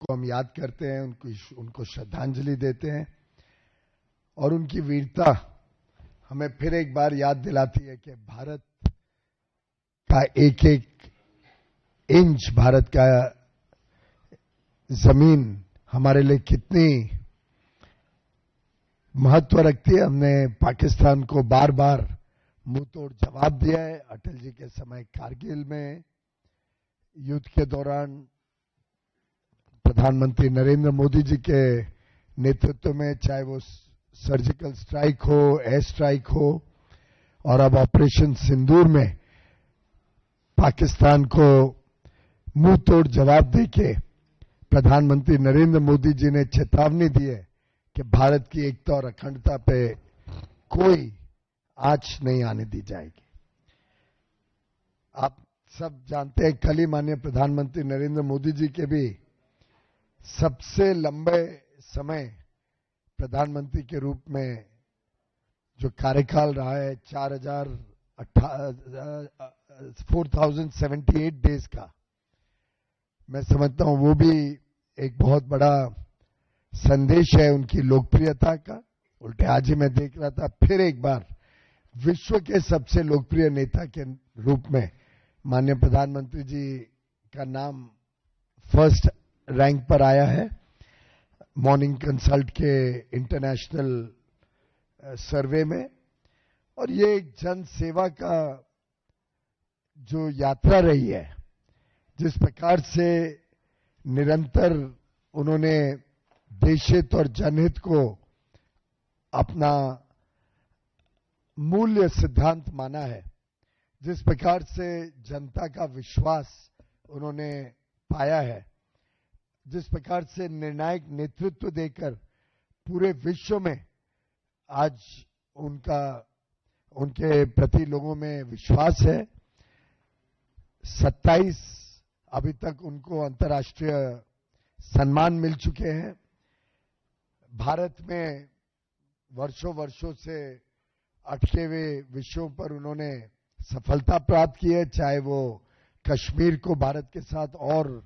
उनको हम याद करते हैं, उनको श्रद्धांजलि देते हैं और उनकी वीरता हमें फिर एक बार याद दिलाती है कि भारत का एक एक इंच, भारत का जमीन हमारे लिए कितनी महत्व रखती है। हमने पाकिस्तान को बार बार मुंह तोड़ जवाब दिया है। अटल जी के समय कारगिल में युद्ध के दौरान प्रधानमंत्री नरेंद्र मोदी जी के नेतृत्व में, चाहे वो सर्जिकल स्ट्राइक हो, एयर स्ट्राइक हो, और अब ऑपरेशन सिंदूर में पाकिस्तान को मुंह तोड़ जवाब देके प्रधानमंत्री नरेंद्र मोदी जी ने चेतावनी दी है कि भारत की एकता और अखंडता पे कोई आंच नहीं आने दी जाएगी। आप सब जानते हैं, कल ही माननीय प्रधानमंत्री नरेंद्र मोदी जी के भी सबसे लंबे समय प्रधानमंत्री के रूप में जो कार्यकाल रहा है 4078 डेज का, मैं समझता हूं वो भी एक बहुत बड़ा संदेश है उनकी लोकप्रियता का। उल्टे आज ही मैं देख रहा था, फिर एक बार विश्व के सबसे लोकप्रिय नेता के रूप में माननीय प्रधानमंत्री जी का नाम फर्स्ट रैंक पर आया है मॉर्निंग कंसल्ट के इंटरनेशनल सर्वे में। और ये एक जन सेवा का जो यात्रा रही है, जिस प्रकार से निरंतर उन्होंने देशहित और जनहित को अपना मूल्य सिद्धांत माना है, जिस प्रकार से जनता का विश्वास उन्होंने पाया है, जिस प्रकार से निर्णायक नेतृत्व देकर पूरे विश्व में आज उनके प्रति लोगों में विश्वास है। 27 अभी तक उनको अंतर्राष्ट्रीय सम्मान मिल चुके हैं। भारत में वर्षों से अटके हुए विषयों पर उन्होंने सफलता प्राप्त की है, चाहे वो कश्मीर को भारत के साथ और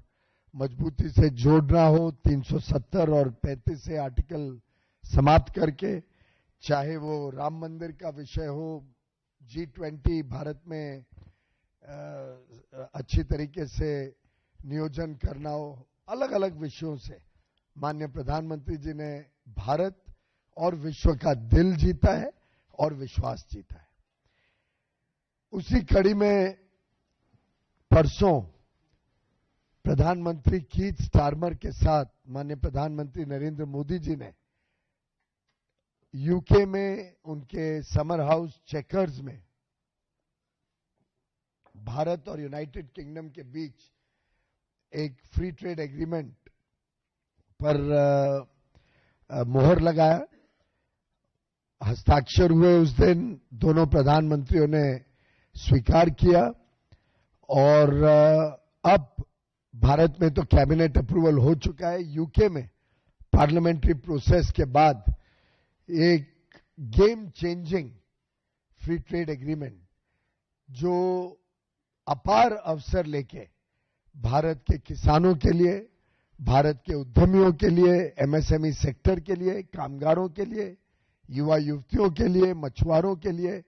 मजबूती से जोड़ना हो 370 और 35 से आर्टिकल समाप्त करके, चाहे वो राम मंदिर का विषय हो, G20 भारत में अच्छी तरीके से नियोजन करना हो, अलग अलग विषयों से माननीय प्रधानमंत्री जी ने भारत और विश्व का दिल जीता है और विश्वास जीता है। उसी कड़ी में परसों प्रधानमंत्री कीथ स्टारमर के साथ माननीय प्रधानमंत्री नरेंद्र मोदी जी ने यूके में उनके समर हाउस चेकर्स में भारत और यूनाइटेड किंगडम के बीच एक फ्री ट्रेड एग्रीमेंट पर मोहर लगाया, हस्ताक्षर हुए। उस दिन दोनों प्रधानमंत्रियों ने स्वीकार किया और अब भारत में तो कैबिनेट अप्रूवल हो चुका है। यूके में पार्लियामेंट्री प्रोसेस के बाद एक game changing free trade agreement जो अपार अवसर लेके भारत के किसानों के लिए, भारत के उद्यमियों के लिए, एमएसएमई सेक्टर के लिए, कामगारों के लिए, युवा युवतियों के लिए, मछुआरों के लिए,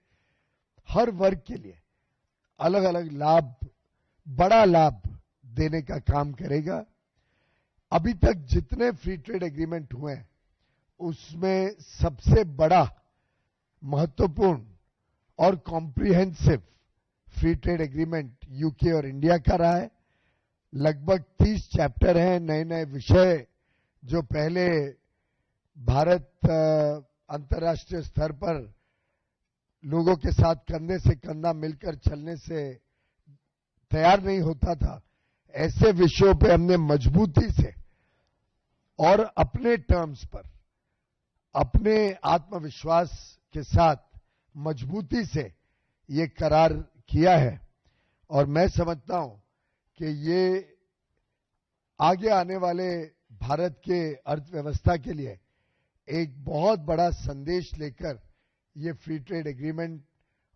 हर वर्ग के लिए अलग अलग लाभ, बड़ा लाभ देने का काम करेगा। अभी तक जितने फ्री ट्रेड एग्रीमेंट हुए हैं उसमें सबसे बड़ा, महत्वपूर्ण और comprehensive free trade agreement UK और इंडिया का रहा है। लगभग 30 चैप्टर हैं, नए नए विषय जो पहले भारत अंतर्राष्ट्रीय स्तर पर लोगों के साथ कंधे से कंधा मिलकर चलने से तैयार नहीं होता था, ऐसे विषयों पे हमने मजबूती से और अपने टर्म्स पर, अपने आत्मविश्वास के साथ मजबूती से ये करार किया है। और मैं समझता हूं कि ये आगे आने वाले भारत के अर्थव्यवस्था के लिए एक बहुत बड़ा संदेश लेकर ये फ्री ट्रेड एग्रीमेंट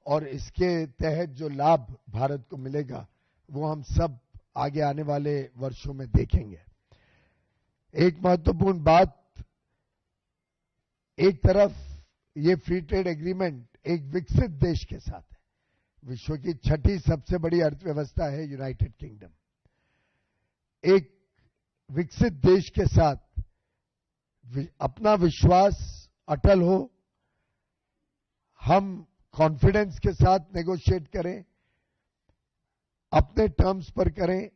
और इसके तहत जो लाभ भारत को मिलेगा वो हम सब आगे आने वाले वर्षों में देखेंगे। एक महत्वपूर्ण बात, एक तरफ ये फ्री ट्रेड एग्रीमेंट एक विकसित देश के साथ है। विश्व की छठी सबसे बड़ी अर्थव्यवस्था है यूनाइटेड किंगडम। एक विकसित देश के साथ अपना विश्वास अटल हो, हम कॉन्फिडेंस के साथ नेगोशिएट करें, अपने टर्म्स पर करें।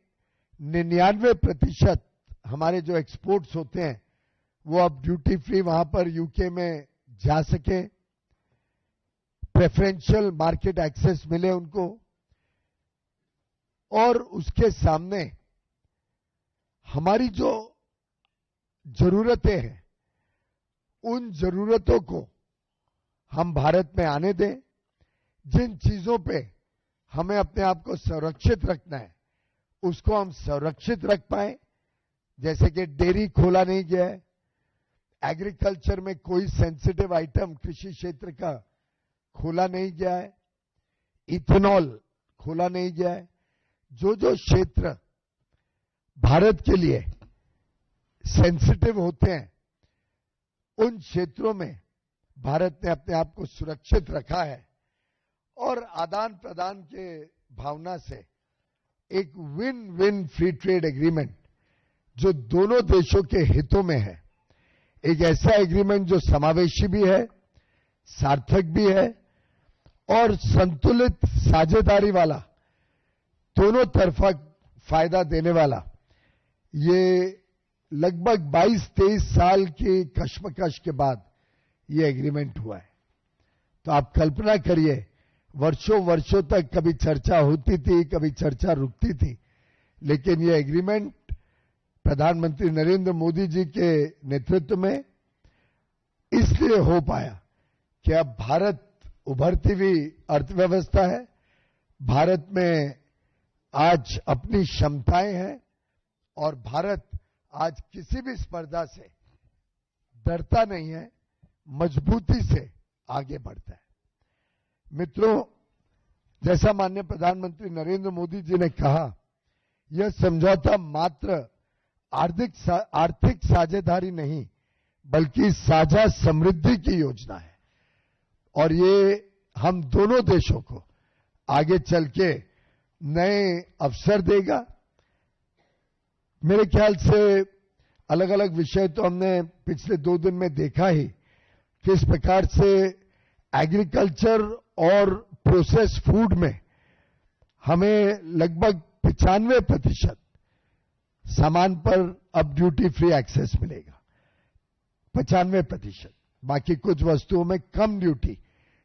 99% हमारे जो एक्सपोर्ट्स होते हैं वो अब ड्यूटी फ्री वहां पर यूके में जा सके, प्रेफरेंशियल मार्केट एक्सेस मिले उनको, और उसके सामने हमारी जो जरूरतें हैं उन जरूरतों को हम भारत में आने दें। जिन चीजों पे हमें अपने आप को संरक्षित रखना है उसको हम संरक्षित रख पाए, जैसे कि डेयरी खोला नहीं गया है, एग्रीकल्चर में कोई सेंसिटिव आइटम कृषि क्षेत्र का खोला नहीं गया है, इथेनॉल खोला नहीं गया है। जो जो क्षेत्र भारत के लिए सेंसिटिव होते हैं उन क्षेत्रों में भारत ने अपने आप को सुरक्षित रखा है और आदान प्रदान के भावना से एक win win free trade agreement जो दोनों देशों के हितों में है, एक ऐसा एग्रीमेंट जो समावेशी भी है, सार्थक भी है और संतुलित साझेदारी वाला, दोनों तरफा फायदा देने वाला, ये लगभग 22-23 साल की कश्मकश के बाद ये एग्रीमेंट हुआ है। तो आप कल्पना करिए, वर्षों वर्षों तक कभी चर्चा होती थी, कभी चर्चा रुकती थी, लेकिन ये एग्रीमेंट प्रधानमंत्री नरेंद्र मोदी जी के नेतृत्व में इसलिए हो पाया कि अब भारत उभरती हुई अर्थव्यवस्था है, भारत में आज अपनी क्षमताएं हैं और भारत आज किसी भी स्पर्धा से डरता नहीं है, मजबूती से आगे बढ़ता है। मित्रों, जैसा माननीय प्रधानमंत्री नरेंद्र मोदी जी ने कहा, यह समझौता मात्र आर्थिक साझेदारी नहीं बल्कि साझा समृद्धि की योजना है और ये हम दोनों देशों को आगे चल के नए अवसर देगा। मेरे ख्याल से अलग अलग विषय तो हमने पिछले 2 दिन में देखा ही, किस प्रकार से एग्रीकल्चर और प्रोसेस फूड में हमें लगभग 95% सामान पर अब ड्यूटी फ्री एक्सेस मिलेगा, 95%। बाकी कुछ वस्तुओं में कम ड्यूटी,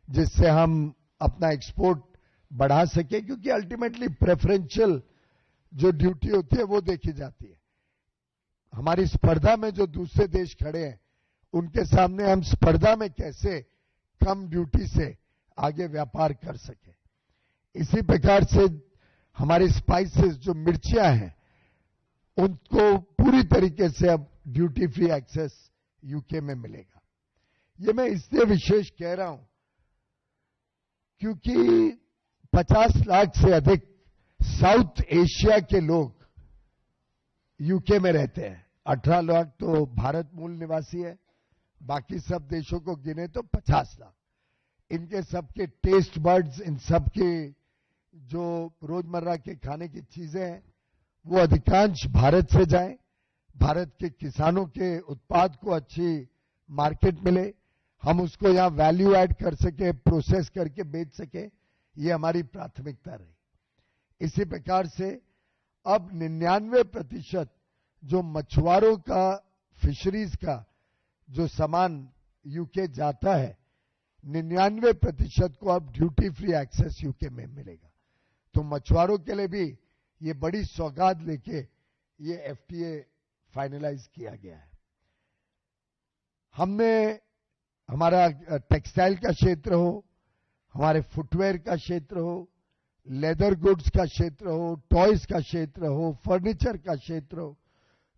जिससे हम अपना एक्सपोर्ट बढ़ा सके, क्योंकि अल्टीमेटली प्रेफरेंशियल जो ड्यूटी होती है वो देखी जाती है। हमारी स्पर्धा में जो दूसरे देश खड़े हैं उनके सामने हम स्पर्धा में कैसे कम ड्यूटी से आगे व्यापार कर सके। इसी प्रकार से हमारी स्पाइसेस जो मिर्चियां हैं उनको पूरी तरीके से अब ड्यूटी फ्री एक्सेस यूके में मिलेगा। ये मैं इसलिए विशेष कह रहा हूं क्योंकि 50 लाख से अधिक साउथ एशिया के लोग यूके में रहते हैं। 18 लाख तो भारत मूल निवासी है, बाकी सब देशों को गिने तो 50 लाख। इनके सबके टेस्ट बर्ड्स, इन सबके जो रोजमर्रा के खाने की चीजें हैं वो अधिकांश भारत से जाएं, भारत के किसानों के उत्पाद को अच्छी मार्केट मिले, हम उसको यहां वैल्यू ऐड कर सके, प्रोसेस करके बेच सके, ये हमारी प्राथमिकता रही। इसी प्रकार से अब 99% जो मछुआरों का, फिशरीज का जो सामान यूके जाता है, 99% को अब ड्यूटी फ्री एक्सेस यूके में मिलेगा। तो मछुआरों के लिए भी ये बड़ी सौगात लेके ये एफटीए फाइनलाइज किया गया है। हमने हमारा टेक्सटाइल का क्षेत्र हो, हमारे फुटवेयर का क्षेत्र हो, लेदर गुड्स का क्षेत्र हो, टॉयज का क्षेत्र हो, फर्नीचर का क्षेत्र हो,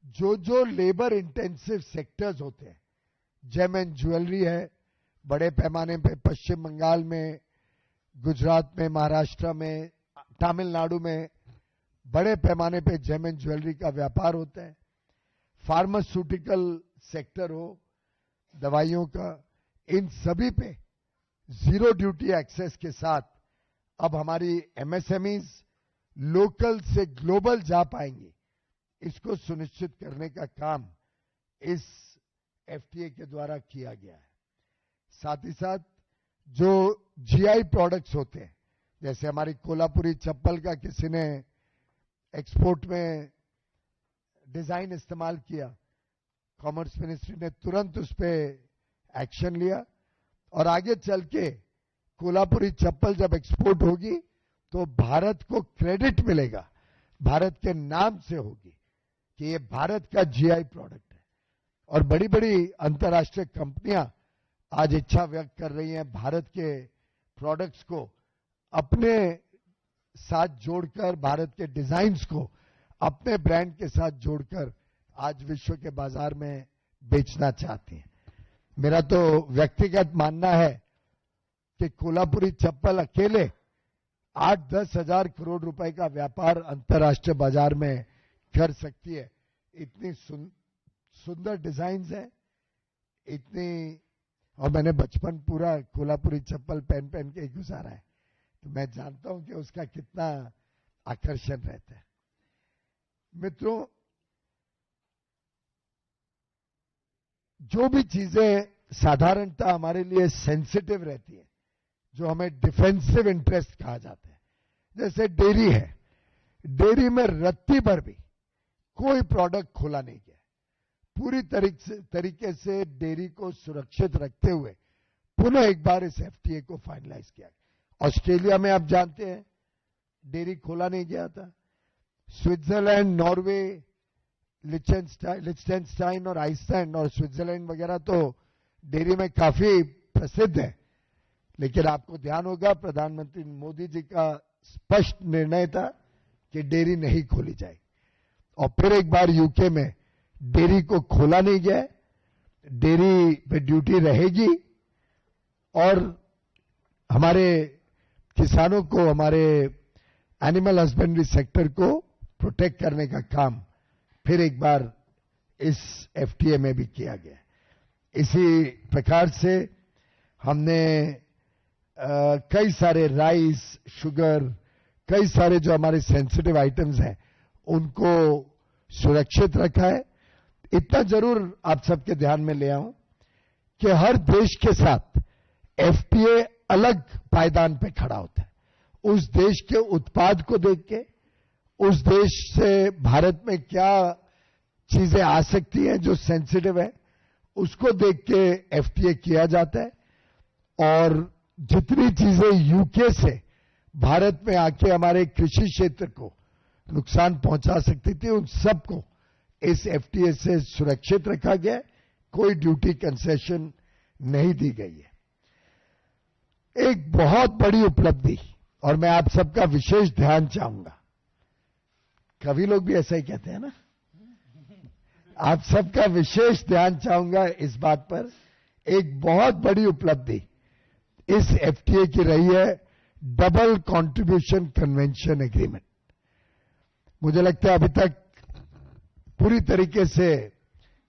जो जो लेबर इंटेंसिव सेक्टर्स होते हैं, जेम एंड ज्वेलरी है बड़े पैमाने पे पश्चिम बंगाल में, गुजरात में, महाराष्ट्र में, तमिलनाडु में बड़े पैमाने पे जेम एंड ज्वेलरी का व्यापार होता है। फार्मास्यूटिकल सेक्टर हो, दवाइयों का, इन सभी पे जीरो ड्यूटी एक्सेस के साथ अब हमारी एमएसएमईज लोकल से ग्लोबल जा पाएंगी, इसको सुनिश्चित करने का काम इस एफटीए के द्वारा किया गया है। साथ ही साथ जो जीआई प्रोडक्ट्स होते हैं, जैसे हमारी कोल्हापुरी चप्पल का किसी ने एक्सपोर्ट में डिजाइन इस्तेमाल किया, कॉमर्स मिनिस्ट्री ने तुरंत उस पर एक्शन लिया और आगे चल के कोल्हापुरी चप्पल जब एक्सपोर्ट होगी तो भारत को क्रेडिट मिलेगा, भारत के नाम से होगी कि ये भारत का जीआई प्रोडक्ट है। और बड़ी बड़ी अंतर्राष्ट्रीय कंपनियां आज इच्छा व्यक्त कर रही हैं भारत के प्रोडक्ट्स को अपने साथ जोड़कर, भारत के डिजाइन्स को अपने ब्रांड के साथ जोड़कर आज विश्व के बाजार में बेचना चाहती हैं। मेरा तो व्यक्तिगत मानना है कि कोल्हापुरी चप्पल अकेले 8-10 हजार करोड़ रुपए का व्यापार अंतर्राष्ट्रीय बाजार में कर सकती है। इतनी सुंदर डिजाइन्स हैं, इतनी, और मैंने बचपन पूरा कोल्हापुरी चप्पल पहन पहन के गुजारा है, तो मैं जानता हूं कि उसका कितना आकर्षण रहता है। मित्रों, जो भी चीजें साधारणतः हमारे लिए सेंसिटिव रहती है, जो हमें डिफेंसिव इंटरेस्ट कहा जाता है, जैसे डेयरी है, डेयरी में रत्ती भर भी कोई प्रोडक्ट खोला नहीं गया, पूरी तरीके से डेयरी को सुरक्षित रखते हुए पुनः एक बार इस एफटीए को फाइनलाइज किया गया। ऑस्ट्रेलिया में आप जानते हैं डेयरी खोला नहीं गया था, स्विट्जरलैंड, नॉर्वे, लिechtenstein और आइसलैंड और स्विट्जरलैंड वगैरह तो डेयरी में काफी प्रसिद्ध है, लेकिन आपको ध्यान होगा प्रधानमंत्री मोदी जी का स्पष्ट निर्णय था कि डेयरी नहीं खोली जाएगी। और फिर एक बार यूके में डेयरी को खोला नहीं गया, डेयरी पे ड्यूटी रहेगी और हमारे किसानों को, हमारे एनिमल हस्बेंड्री सेक्टर को प्रोटेक्ट करने का काम फिर एक बार इस एफटीए में भी किया गया। इसी प्रकार से हमने कई सारे राइस, शुगर, कई सारे जो हमारे सेंसिटिव आइटम्स हैं उनको सुरक्षित रखा है। इतना जरूर आप सबके ध्यान में ले आऊं कि हर देश के साथ एफटीए अलग पायदान पे खड़ा होता है। उस देश के उत्पाद को देख के, उस देश से भारत में क्या चीजें आ सकती हैं जो सेंसिटिव है, उसको देख के एफटीए किया जाता है। और जितनी चीजें यूके से भारत में आके हमारे कृषि क्षेत्र को नुकसान पहुंचा सकती थी, उन सबको इस एफटीए से सुरक्षित रखा गया, कोई ड्यूटी कंसेशन नहीं दी गई है। एक बहुत बड़ी उपलब्धि, और मैं आप सबका विशेष ध्यान चाहूंगा, कभी लोग भी ऐसा ही कहते हैं ना, आप सबका विशेष ध्यान चाहूंगा इस बात पर, एक बहुत बड़ी उपलब्धि इस एफटीए की रही है डबल कंट्रीब्यूशन कन्वेंशन एग्रीमेंट। मुझे लगता है अभी तक पूरी तरीके से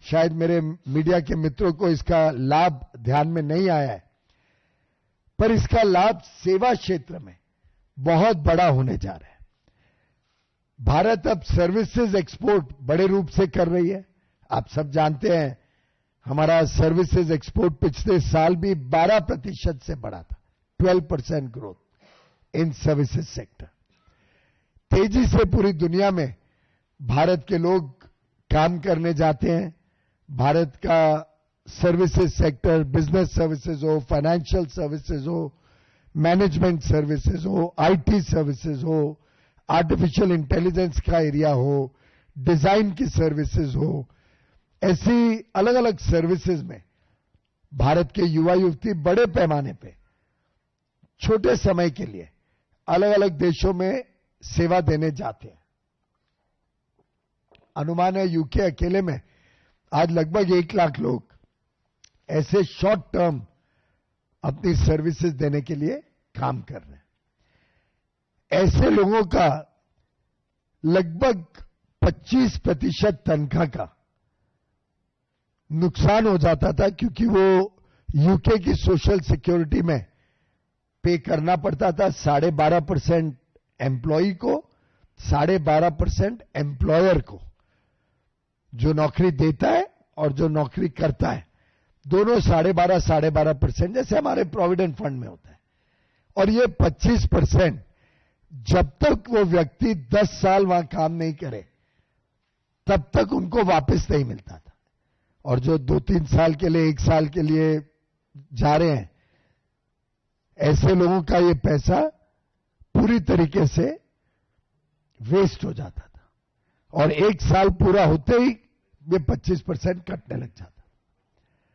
शायद मेरे मीडिया के मित्रों को इसका लाभ ध्यान में नहीं आया है, पर इसका लाभ सेवा क्षेत्र में बहुत बड़ा होने जा रहा है। भारत अब सर्विसेज एक्सपोर्ट बड़े रूप से कर रही है। आप सब जानते हैं हमारा सर्विसेज एक्सपोर्ट पिछले साल भी 12% से बढ़ा था, 12% ग्रोथ इन सर्विसेज सेक्टर। तेजी से पूरी दुनिया में भारत के लोग काम करने जाते हैं। भारत का सर्विसेज सेक्टर, बिजनेस सर्विसेज हो, फाइनेंशियल सर्विसेज हो, मैनेजमेंट सर्विसेज हो, आईटी सर्विसेज हो, आर्टिफिशियल इंटेलिजेंस का एरिया हो, डिजाइन की सर्विसेज हो, ऐसी अलग अलग सर्विसेज में भारत के युवा युवती बड़े पैमाने पे छोटे समय के लिए अलग अलग देशों में सेवा देने जाते हैं। अनुमान है यूके अकेले में आज लगभग 1 लाख लोग ऐसे शॉर्ट टर्म अपनी सर्विसेज देने के लिए काम कर रहे हैं। ऐसे लोगों का लगभग 25% तनख्वाह का नुकसान हो जाता था, क्योंकि वो यूके की सोशल सिक्योरिटी में पे करना पड़ता था 12.5% एम्प्लॉई को, 12.5% एम्प्लॉयर को। जो नौकरी देता है और जो नौकरी करता है, दोनों 12.5% जैसे हमारे प्रोविडेंट फंड में होता है। और ये 25% जब तक वो व्यक्ति 10 साल वहां काम नहीं करे तब तक उनको वापस नहीं मिलता था। और जो 2-3 साल के लिए, 1 साल के लिए जा रहे हैं, ऐसे लोगों का ये पैसा पूरी तरीके से वेस्ट हो जाता था। और 1 साल पूरा होते ही ये 25% कटने लग जाता।